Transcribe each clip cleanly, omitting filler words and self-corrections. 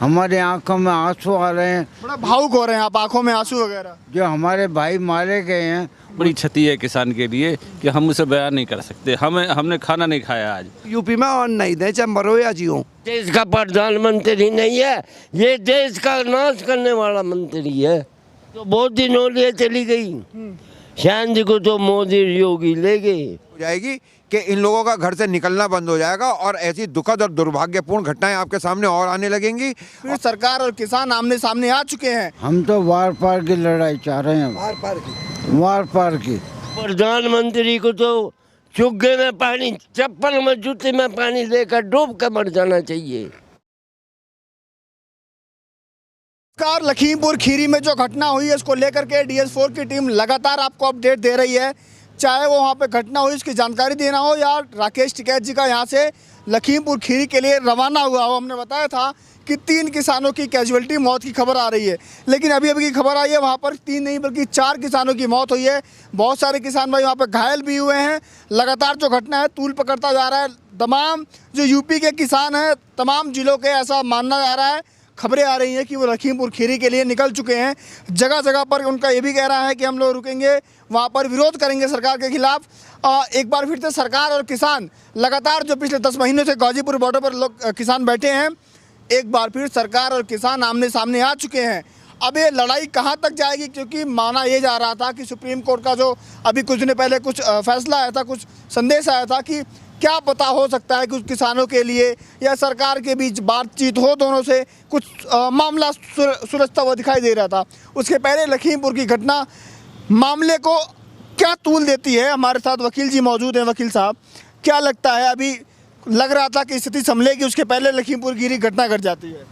हमारे आंखों में आंसू आ रहे हैं। बड़ा भावुक हो रहे हैं आप, आंखों में आंसू वगैरह। जो हमारे भाई मारे गए हैं, बड़ी क्षति है किसान के लिए कि हम उसे बयान नहीं कर सकते। हमने खाना नहीं खाया आज। यूपी में अन्न नहीं दे, चाहे मरो या जियो। देश का प्रधानमंत्री नहीं है, ये देश का नाश करने वाला मंत्री है। तो बहुत दिन हो लिए चली गई, शायद को तो मोदी योगी ले गए। हो जाएगी कि इन लोगों का घर से निकलना बंद हो जाएगा और ऐसी दुखद और दुर्भाग्यपूर्ण घटनाएं आपके सामने और आने लगेंगी। फिर सरकार और किसान आमने सामने आ चुके हैं। हम तो वार पार की लड़ाई चाह रहे हैं, वार पार की। प्रधानमंत्री को तो चुग्गे में पानी, चप्पल में जूते में पानी लेकर डूब कर मर जाना चाहिए। लखीमपुर खीरी में जो घटना हुई है इसको लेकर के DS4 की टीम लगातार आपको अपडेट दे रही है। चाहे वो वहाँ पे घटना हुई इसकी जानकारी देना हो या राकेश टिकैत जी का यहाँ से लखीमपुर खीरी के लिए रवाना हुआ हो। हमने बताया था कि 3 किसानों की कैजुअल्टी मौत की खबर आ रही है, लेकिन अभी की खबर आई है वहाँ पर 3 नहीं बल्कि 4 किसानों की मौत हुई है। बहुत सारे किसान भाई वहाँ पर घायल भी हुए हैं। लगातार जो घटना है तूल पकड़ता जा रहा है। तमाम जो यूपी के किसान हैं, तमाम जिलों के ऐसा मानना जा रहा है, खबरें आ रही हैं कि वो लखीमपुर खीरी के लिए निकल चुके हैं। जगह जगह पर उनका ये भी कह रहा है कि हम लोग रुकेंगे, वहाँ पर विरोध करेंगे सरकार के खिलाफ। एक बार फिर से सरकार और किसान लगातार जो पिछले 10 महीनों से गाजीपुर बॉर्डर पर लोग किसान बैठे हैं, एक बार फिर सरकार और किसान आमने सामने आ चुके हैं। अब ये लड़ाई कहाँ तक जाएगी, क्योंकि माना ये जा रहा था कि सुप्रीम कोर्ट का जो अभी कुछ दिन पहले कुछ फैसला आया था, कुछ संदेश आया था कि क्या पता हो सकता है कुछ किसानों के लिए या सरकार के बीच बातचीत हो, दोनों से कुछ मामला सुलझता हुआ दिखाई दे रहा था। उसके पहले लखीमपुर की घटना मामले को क्या तूल देती है। हमारे साथ वकील जी मौजूद हैं। वकील साहब, क्या लगता है, अभी लग रहा था कि स्थिति संभलेगी, उसके पहले लखीमपुर खीरी घटना घट जाती है।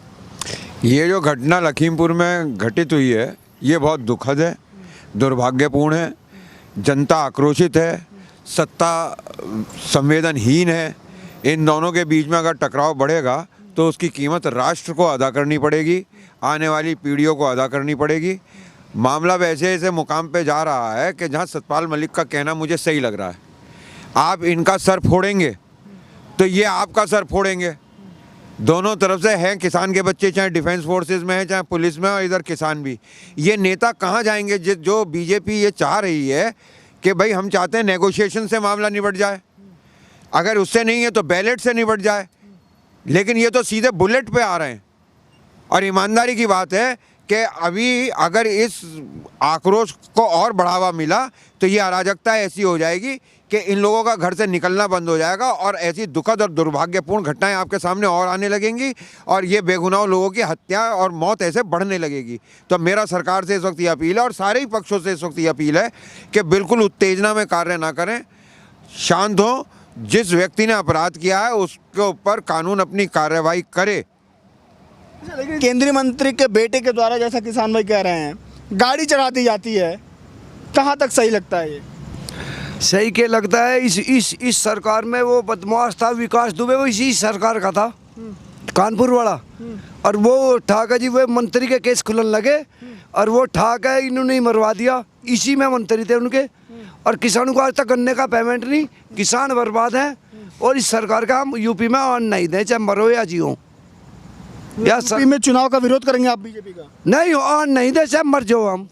ये जो घटना लखीमपुर में घटित हुई है ये बहुत दुखद है, दुर्भाग्यपूर्ण है। जनता आक्रोशित है, सत्ता संवेदनहीन है। इन दोनों के बीच में अगर टकराव बढ़ेगा तो उसकी कीमत राष्ट्र को अदा करनी पड़ेगी, आने वाली पीढ़ियों को अदा करनी पड़ेगी। मामला वैसे ऐसे मुकाम पे जा रहा है कि जहां सतपाल मलिक का कहना मुझे सही लग रहा है। आप इनका सर फोड़ेंगे तो ये आपका सर फोड़ेंगे। दोनों तरफ से हैं किसान के बच्चे, चाहे डिफेंस फोर्सेस में है चाहे पुलिस में, और इधर किसान भी। ये नेता कहाँ जाएंगे? जो बीजेपी ये चाह रही है कि भाई हम चाहते हैं नेगोशिएशन से मामला निपट जाए, अगर उससे नहीं है तो बैलेट से निपट जाए, लेकिन ये तो सीधे बुलेट पे आ रहे हैं। और ईमानदारी की बात है कि अभी अगर इस आक्रोश को और बढ़ावा मिला तो ये अराजकता ऐसी हो जाएगी कि इन लोगों का घर से निकलना बंद हो जाएगा और ऐसी दुखद और दुर्भाग्यपूर्ण घटनाएं आपके सामने और आने लगेंगी और ये बेगुनाह लोगों की हत्या और मौत ऐसे बढ़ने लगेगी। तो मेरा सरकार से इस वक्त ये अपील है और सारे ही पक्षों से इस वक्त ये अपील है कि बिल्कुल उत्तेजना में कार्य ना करें, शांत हों। जिस व्यक्ति ने अपराध किया है उसके ऊपर कानून अपनी कार्रवाई करे। लेकिन केंद्रीय मंत्री के बेटे के द्वारा, जैसा किसान भाई कह रहे हैं, गाड़ी चढ़ा दी जाती है, कहाँ तक सही लगता है ये? सही के लगता है? इस सरकार में वो बदमाश था विकास दुबे, वो इसी सरकार का था, कानपुर वाला। और वो ठाक है जी, वो मंत्री के केस खुलन लगे और वो ठाक है, इन्होंने ही मरवा दिया। इसी में मंत्री थे उनके। और किसानों को आज तक गन्ने का पेमेंट नहीं, किसान बर्बाद हैं। और इस सरकार का हम यूपी में अन्न नहीं दें, चाहे मरो या जियो। यूपी में चुनाव का विरोध करेंगे आप बीजेपी का? नहीं, अन्न नहीं दे, चाहे मर जाओ, हम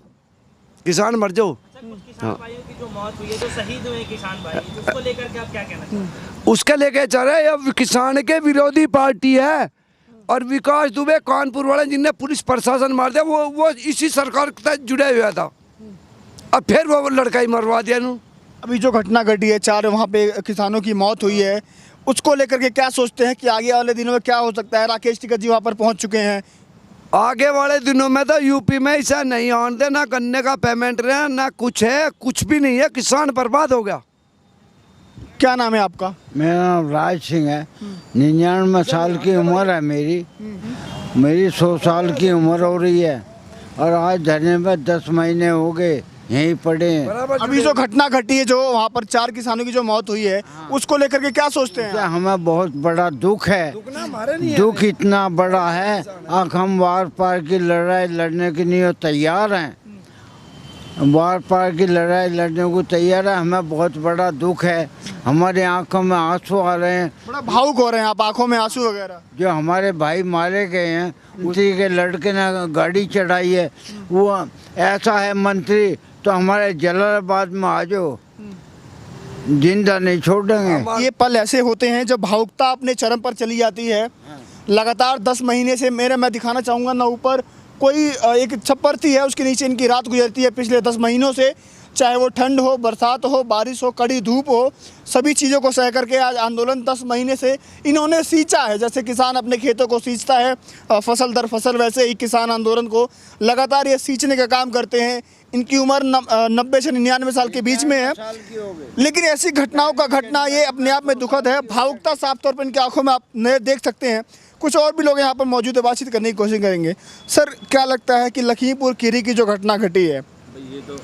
किसान मर जाओ। किसान भाइयों की जो मौत हुई है, जो शहीद हुए किसान भाई, उसको लेकर के आप क्या कहना चाहते हैं? उसके लेके चल रहे अब किसान के विरोधी पार्टी है। और विकास दुबे कानपुर वाले जिनने पुलिस प्रशासन मार दिया, वो इसी सरकार के साथ जुड़े हुआ था। अब फिर वो लड़का ही मरवा दिया। अभी जो घटना घटी है, 4 वहाँ पे किसानों की मौत हुई है, उसको लेकर के क्या सोचते हैं कि आगे वाले दिनों में क्या हो सकता है? राकेश टिकैत जी वहाँ पर पहुँच चुके हैं। आगे वाले दिनों में तो यूपी में ऐसा नहीं आने दे, ना गन्ने का पेमेंट रहे, ना कुछ है, कुछ भी नहीं है। किसान बर्बाद हो गया। क्या नाम है आपका? मेरा नाम राज सिंह है। 99 साल की उम्र है मेरी 100 साल की उम्र हो रही है और आज धरने में 10 महीने हो गए, यहीं पड़े हैं। अभी जो घटना घटी है, जो वहाँ पर 4 किसानों की जो मौत हुई है, उसको लेकर के क्या सोचते हैं? हमें बहुत बड़ा दुख है। दुख इतना बड़ा है, हम वार पार की लड़ाई लड़ने के लिए तैयार हैं। बार पार की लड़ाई लड़ने को तैयार है। हमें बहुत बड़ा दुख है, हमारे आंखों में आंसू आ रहे हैं। बड़ा भावुक हो रहे हैं आप, आंखों में आंसू वगैरह। जो हमारे भाई मारे गए हैं, उसी के लड़के ने गाड़ी चढ़ाई है। वो ऐसा है मंत्री, तो हमारे जलालाबाद में आ जाओ, जिंदा नहीं छोड़ेंगे। ये पल ऐसे होते हैं जब भावुकता अपने चरम पर चली जाती है। लगातार 10 महीने से मैं दिखाना चाहूँगा ना, ऊपर कोई एक छप्पर थी है, उसके नीचे इनकी रात गुजरती है पिछले 10 महीनों से। चाहे वो ठंड हो, बरसात हो, बारिश हो, कड़ी धूप हो, सभी चीज़ों को सह करके आज आंदोलन 10 महीने से इन्होंने सींचा है। जैसे किसान अपने खेतों को सींचता है फसल दर फसल, वैसे ही किसान आंदोलन को लगातार ये सींचने का काम करते हैं। इनकी उम्र 90 से 99 साल के बीच में है, लेकिन ऐसी घटनाओं का घटना ये अपने आप में दुखद है। भावुकता साफ तौर पर इनकी आंखों में आप नए देख सकते हैं। कुछ और भी लोग यहाँ पर मौजूद है, बातचीत करने की कोशिश करेंगे। सर, क्या लगता है कि लखीमपुर खीरी की जो घटना घटी है, ये तो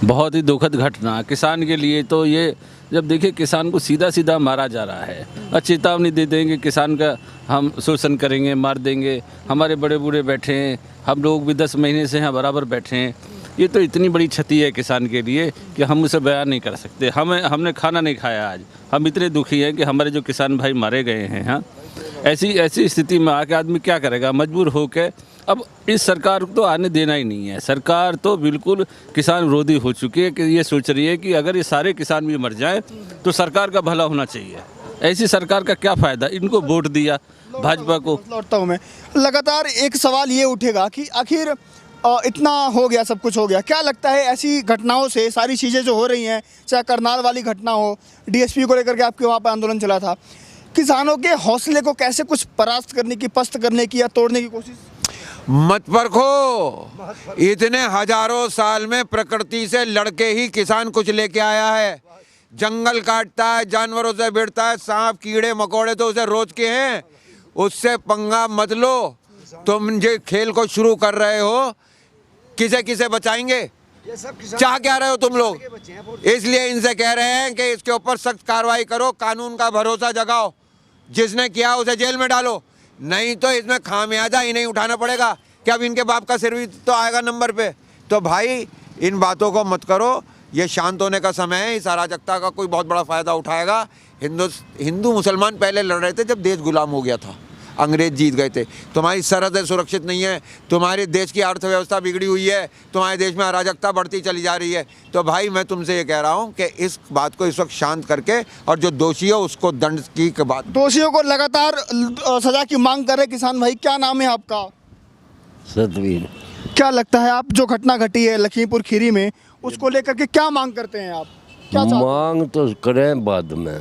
बहुत ही दुखद घटना किसान के लिए। तो ये जब देखिए किसान को सीधा सीधा मारा जा रहा है, और चेतावनी दे देंगे किसान का हम शोषण करेंगे, मार देंगे। हमारे बड़े बूढ़े बैठे हैं, हम लोग भी 10 महीने से यहाँ बराबर बैठे हैं। ये तो इतनी बड़ी क्षति है किसान के लिए कि हम उसे बयान नहीं कर सकते। हमने खाना नहीं खाया आज, हम इतने दुखी हैं कि हमारे जो किसान भाई मारे गए हैं। हाँ, ऐसी स्थिति में आके आदमी क्या करेगा, मजबूर होकर। अब इस सरकार को तो आने देना ही नहीं है। सरकार तो बिल्कुल किसान विरोधी हो चुकी है कि ये सोच रही है कि अगर ये सारे किसान भी मर जाएं तो सरकार का भला होना चाहिए। ऐसी सरकार का क्या फ़ायदा, इनको वोट दिया भाजपा को। लौटता हूँ मैं, लगातार एक सवाल ये उठेगा कि आखिर इतना हो गया, सब कुछ हो गया, क्या लगता है ऐसी घटनाओं से, सारी चीज़ें जो हो रही हैं, चाहे करनाल वाली घटना हो, डीएसपी को लेकर के आपके वहाँ पर आंदोलन चला था, किसानों के हौसले को कैसे कुछ परास्त करने की, पस्त करने की या तोड़ने की कोशिश? मत परखो, इतने हजारों साल में प्रकृति से लड़के ही किसान कुछ लेके आया है। जंगल काटता है, जानवरों से भिड़ता है, सांप कीड़े मकोड़े तो उसे रोज के हैं। उससे पंगा मत लो। तुम जो खेल को शुरू कर रहे हो, किसे किसे बचाएंगे? चाह क्या रहे हो तुम लोग? इसलिए इनसे कह रहे हैं कि इसके ऊपर सख्त कार्रवाई करो, कानून का भरोसा जगाओ, जिसने किया उसे जेल में डालो, नहीं तो इसमें खामियाजा ही नहीं उठाना पड़ेगा कि अब इनके बाप का सिर भी तो आएगा नंबर पे। तो भाई इन बातों को मत करो, ये शांत होने का समय है। इस अराजकता का कोई बहुत बड़ा फ़ायदा उठाएगा। हिंदू मुसलमान पहले लड़ रहे थे जब देश गुलाम हो गया था, अंग्रेज जीत गए थे। तुम्हारी सरहदें सुरक्षित नहीं है, तुम्हारे देश की अर्थव्यवस्था बिगड़ी हुई है, तुम्हारे देश में अराजकता बढ़ती चली जा रही है। तो भाई मैं तुमसे ये कह रहा हूँ कि इस बात को इस वक्त शांत करके, और जो दोषी हो उसको दंड की बात। दोषियों को लगातार सजा की मांग कर रहे किसान भाई। क्या नाम है आपका? सतवीर। क्या लगता है, आप जो घटना घटी है लखीमपुर खीरी में, उसको लेकर के क्या मांग करते हैं आप? क्या चाहते हैं? मांग तो करें बाद में,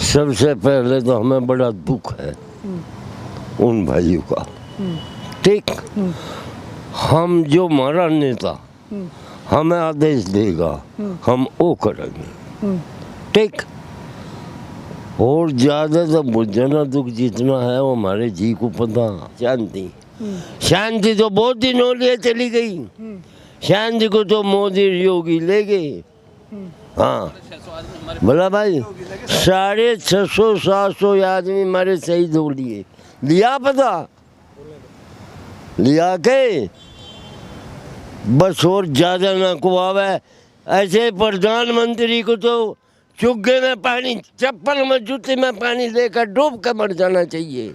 सबसे पहले तो हमें बड़ा दुख है उन भाइयों का। ठीक, हम जो हमारा नेता हमें आदेश देगा हम वो करेंगे। ठीक, और ज़्यादा तो बुझना दुख जितना है वो हमारे जी को पता। शांति तो बहुत दिनों लिए चली गई, शांति को तो मोदी योगी ले गए। हाँ बोला भाई, 650-700 आदमी हमारे शहीद हो लिए, लिया पता, लिया के बस और ज़्यादा ना कुआवे। ऐसे प्रधानमंत्री को तो चुग्गे में पानी, चप्पल में जूते में पानी लेकर डूब कर मर जाना चाहिए।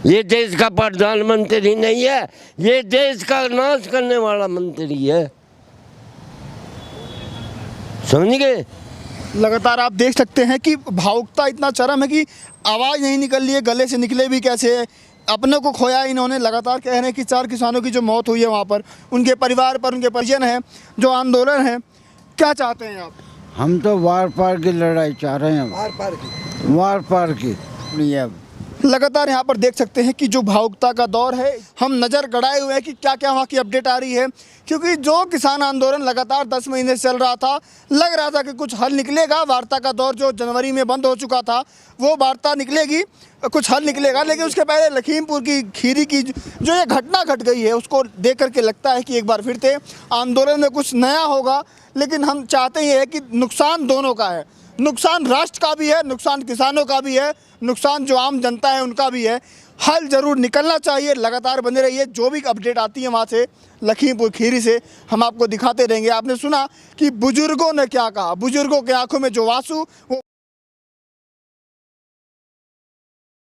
ये देश का प्रधानमंत्री नहीं है, ये देश का नाश करने वाला मंत्री है। समझ गए? लगातार आप देख सकते हैं कि भावुकता इतना चरम है कि आवाज़ नहीं निकल रही है, गले से निकले भी कैसे। अपने को खोया इन्होंने। लगातार कह रहे हैं कि 4 किसानों की जो मौत हुई है वहाँ पर, उनके परिवार पर, उनके परिजन हैं, जो आंदोलन है, क्या चाहते हैं आप? हम तो वार पार की लड़ाई चाह रहे हैं, वार पार की। लगातार यहाँ पर देख सकते हैं कि जो भावुकता का दौर है, हम नज़र गड़ाए हुए हैं कि क्या क्या वहाँ की अपडेट आ रही है, क्योंकि जो किसान आंदोलन लगातार 10 महीने से चल रहा था, लग रहा था कि कुछ हल निकलेगा। वार्ता का दौर जो जनवरी में बंद हो चुका था, वो वार्ता निकलेगी, कुछ हल निकलेगा। लेकिन उसके पहले लखीमपुर की खीरी की जो ये घटना घट गई है, उसको देख करके लगता है कि एक बार फिर से आंदोलन में कुछ नया होगा। लेकिन हम चाहते ये है कि नुकसान दोनों का है, नुकसान राष्ट्र का भी है, नुकसान किसानों का भी है, नुकसान जो आम जनता है उनका भी है। हल जरूर निकलना चाहिए। लगातार बने रहिए, जो भी अपडेट आती है वहाँ से लखीमपुर खीरी से हम आपको दिखाते रहेंगे। आपने सुना कि बुजुर्गों ने क्या कहा, बुजुर्गों के आंखों में जो आंसू वो